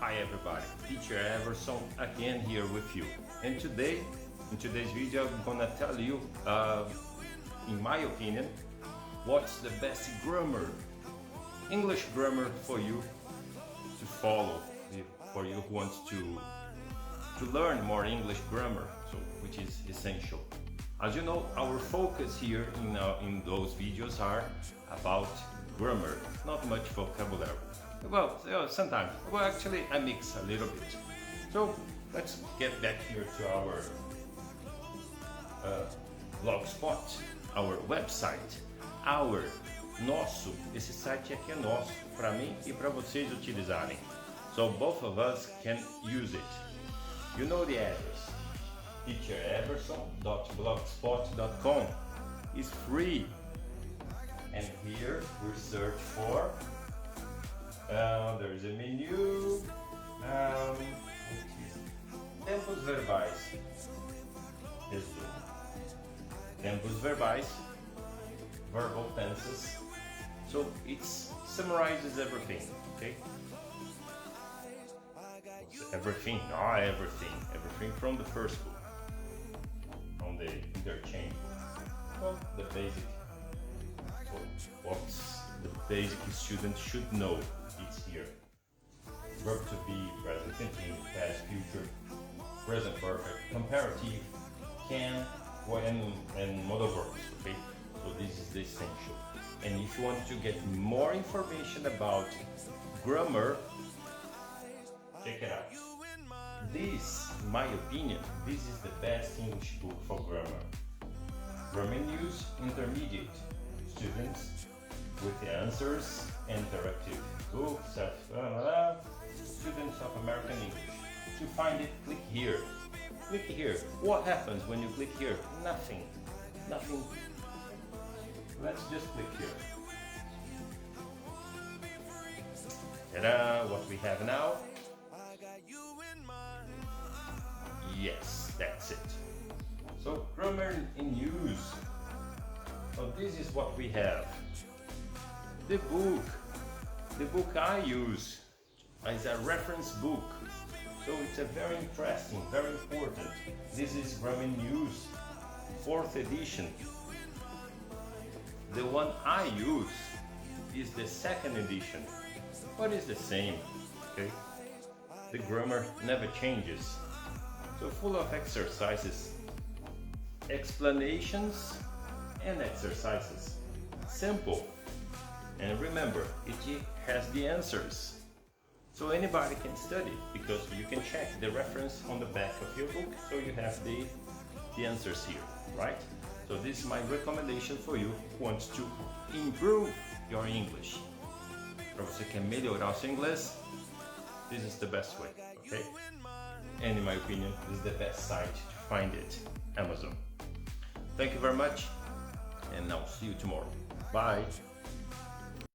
Hi everybody, teacher Everson again here with you. And in today's video, I'm gonna tell you, in my opinion, what's the best grammar, English grammar for you to follow, for you who wants to learn more English grammar, so which is essential. As you know, our focus here in those videos are about grammar, not much vocabulary. Well, sometimes. Well, actually, I mix a little bit. So let's get back here to our blogspot, our website, nosso. Esse site aqui é nosso, para mim e para vocês utilizarem. So both of us can use it. You know the address. teachereverson.blogspot.com is free. And here we search for, there is a menu, tempos verbais, resumo, tempos verbais, verbal tenses, so it summarizes everything, okay? Everything, not everything, everything from the first book, from the interchange, well, the basic. So what the basic student should know is here. Verb to be, present continuous, past, future, present perfect, comparative, can, and modal verbs. Okay, so this is the essential. And if you want to get more information about grammar, check it out. This, in my opinion, this is the best English book for grammar. Grammar News Intermediate. Students with the answers, interactive book, students of American English. To find it, click here. Click here. What happens when you click here? Nothing. Nothing. Let's just click here. Ta-da! What we have now? Yes, that's it. So grammar in use. So this is what we have. The book I use is a reference book. So it's a very interesting, very important. This is Grammar News, 4th edition. The one I use is the 2nd edition, but it's the same, okay? The grammar never changes. So full of exercises, explanations, and exercises. Simple. And remember, it has the answers. So anybody can study because you can check the reference on the back of your book, so you have the answers here, right? So this is my recommendation for you who wants to improve your English. Para você que quer melhorar o seu inglês, this is the best way, okay? And in my opinion, this is the best site to find it, Amazon. Thank you very much. And I'll see you tomorrow. Bye.